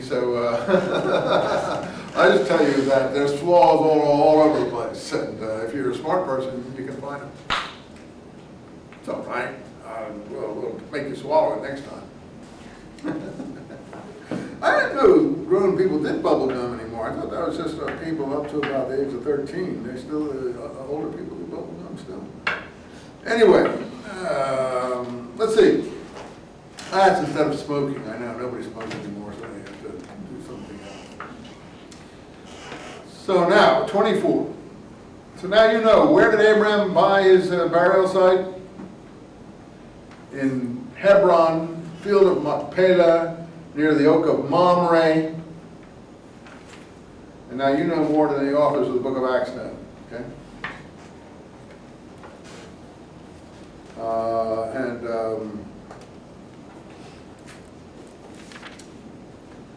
so I just tell you that there's flaws all over the place, and if you're a smart person, you can find them. It's all right. We'll make you swallow it next time. I didn't know grown people did bubble gum anymore. I thought that was just people up to about the age of 13. They still, older people do bubble gum still. Anyway, let's see. That's instead of smoking. I know nobody smokes anymore, so I have to do something else. So now, 24. So now you know, where did Abraham buy his burial site? In Hebron, field of Machpelah, near the oak of Mamre. And now you know more than the authors of the book of Acts know, okay?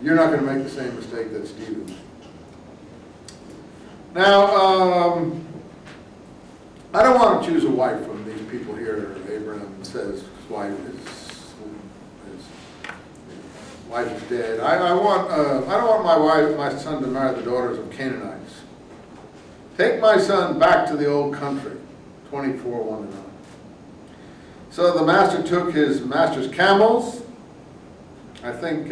You're not going to make the same mistake that Stephen made. Now, I don't want to choose a wife from these people here. Abraham says his wife is dead. I don't want my son to marry the daughters of Canaanites. Take my son back to the old country. 24, 1 to 9. So the master took his master's camels. I think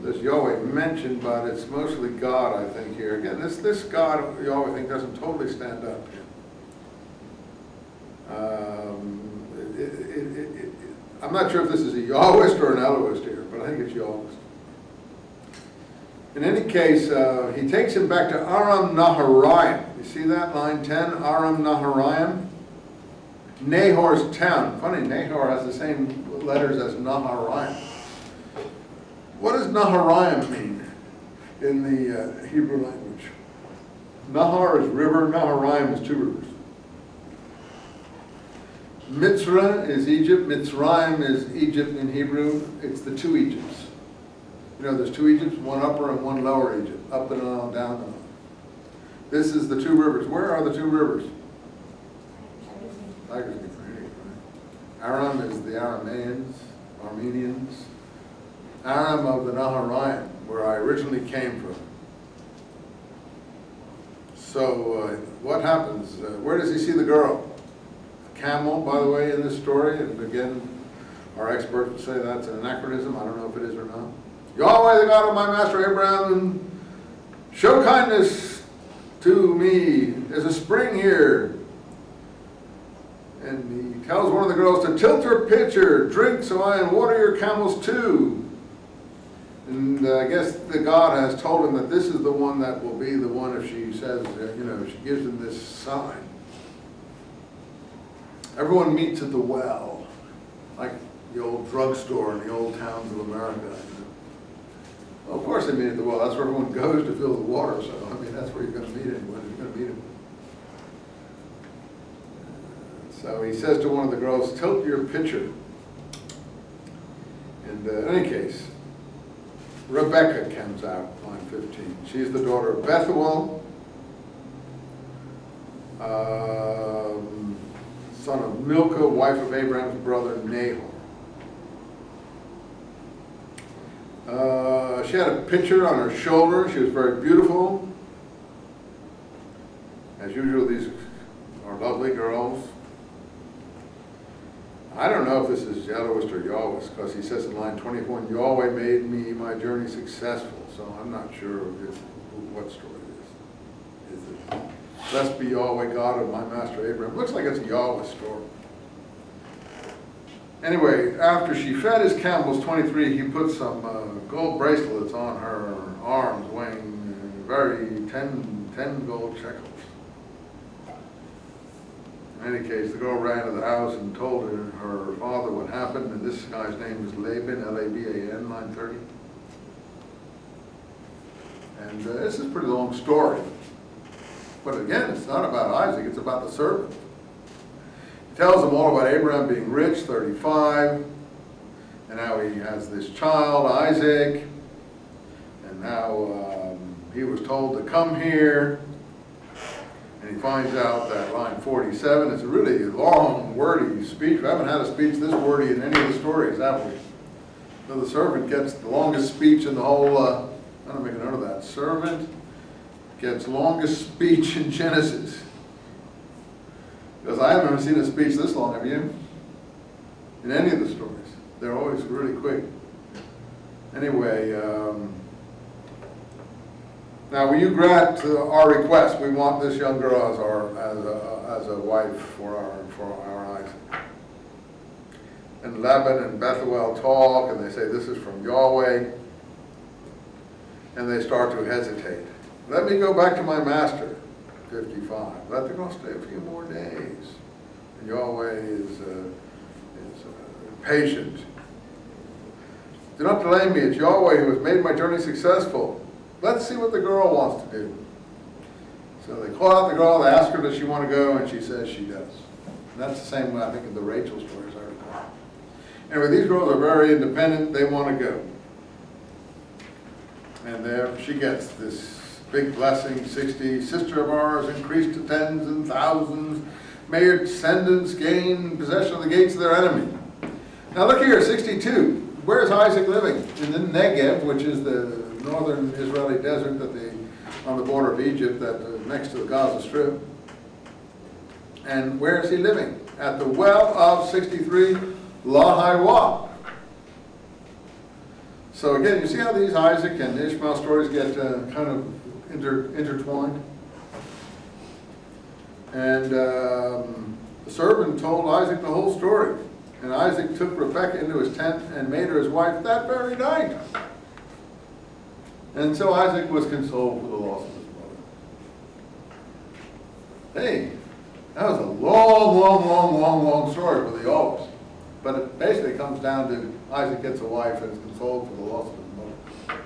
this Yahweh mentioned, but it's mostly God, I think, here. Again, this God, Yahweh thing, doesn't totally stand up here. I'm not sure if this is a Yahwist or an Elohist here, but I think it's Yahwist. In any case, he takes him back to Aram Naharaim. You see that, line 10, Aram Naharaim? Nahor's town. Funny, Nahor has the same letters as Naharaim. What does Naharaim mean in the Hebrew language? Nahar is river, Naharaim is two rivers. Mitzrah is Egypt, Mitzrayim is Egypt in Hebrew. It's the two Egypts. You know, there's two Egypts, one upper and one lower Egypt, up the Nile, down the Nile. This is the two rivers. Where are the two rivers? Aram is the Arameans, Armenians. Aram of the Naharaim, where I originally came from. So what happens? Where does he see the girl? A camel, by the way, in this story. And again, our experts would say that's an anachronism. I don't know if it is or not. Yahweh, the God of my master Abraham, show kindness to me. There's a spring here. And he tells one of the girls to tilt her pitcher, drink so I and water your camels too. And I guess the God has told him that this is the one that will be the one if she says, you know, she gives him this sign. Everyone meets at the well, like the old drugstore in the old towns of America. You know? Well, of course they meet at the well. That's where everyone goes to fill the water. So, I mean, that's where you're going to meet anyone. You're going to meet him. So he says to one of the girls, tilt your pitcher. And in any case, Rebecca comes out, line 15. She's the daughter of Bethuel, son of Milcah, wife of Abraham's brother Nahor. She had a pitcher on her shoulder. She was very beautiful. As usual, these are lovely girls. I don't know if this is Elohist or Yahwist, because he says in line 21, Yahweh made me my journey successful. So I'm not sure what story it is. Is it, blessed be Yahweh, God of my master Abraham? Looks like it's a Yahwist story. Anyway, after she fed his camels, 23, he put some gold bracelets on her arms, weighing 10 gold shekels. In any case, the girl ran to the house and told her father what happened, and this guy's name was Laban, L-A-B-A-N, line 30. And this is a pretty long story. But again, it's not about Isaac, it's about the servant. He tells them all about Abraham being rich, 35, and now he has this child, Isaac, and now he was told to come here. And he finds out that line 47 is a really long, wordy speech. We haven't had a speech this wordy in any of the stories, have we? So the servant gets the longest speech in the whole, I'm going to make a note of that. Servant gets longest speech in Genesis. Because I haven't ever seen a speech this long, have you? In any of the stories. They're always really quick. Anyway, now will you grant our request? We want this young girl as a wife for our Isaac. And Laban and Bethuel talk, and they say, this is from Yahweh. And they start to hesitate. Let me go back to my master, 55. Let the girl stay a few more days. And Yahweh is patient. Do not delay me. It's Yahweh who has made my journey successful. Let's see what the girl wants to do. So they call out the girl, they ask her, does she want to go? And she says she does. And that's the same way I think in the Rachel stories I recall. Anyway, these girls are very independent. They want to go. And there she gets this big blessing, 60. Sister of ours increased to tens and thousands. May your descendants gain possession of the gates of their enemy. Now look here, 62. Where's Isaac living? In the Negev, which is the northern Israeli desert on the border of Egypt, next to the Gaza Strip. And where is he living? At the well of 63, Lahaiwa. So again, you see how these Isaac and Ishmael stories get kind of intertwined? And the servant told Isaac the whole story. And Isaac took Rebekah into his tent and made her his wife that very night. And so Isaac was consoled for the loss of his brother. Hey, that was a long story for the Oaks. But it basically comes down to Isaac gets a wife and is consoled for the loss of his mother.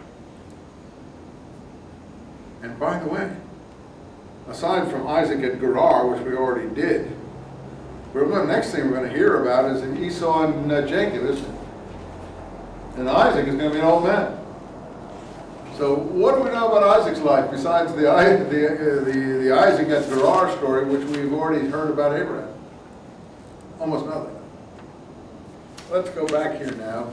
And by the way, aside from Isaac at Gerar, which we already did, the next thing we're going to hear about is in Esau and Jacob, isn't it? And Isaac is going to be an old man. So what do we know about Isaac's life besides the Isaac at Gerar story, which we've already heard about Abraham? Almost nothing. Let's go back here now.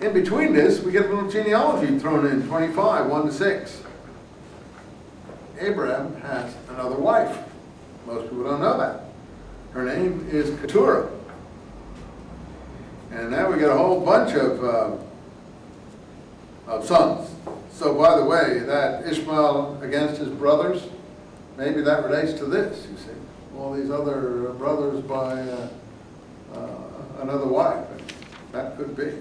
In between this, we get a little genealogy thrown in, 25, 1 to 6. Abraham has another wife. Most people don't know that. Her name is Keturah. And now we get a whole bunch of sons. So by the way, that Ishmael against his brothers, maybe that relates to this, you see. All these other brothers by another wife. That could be.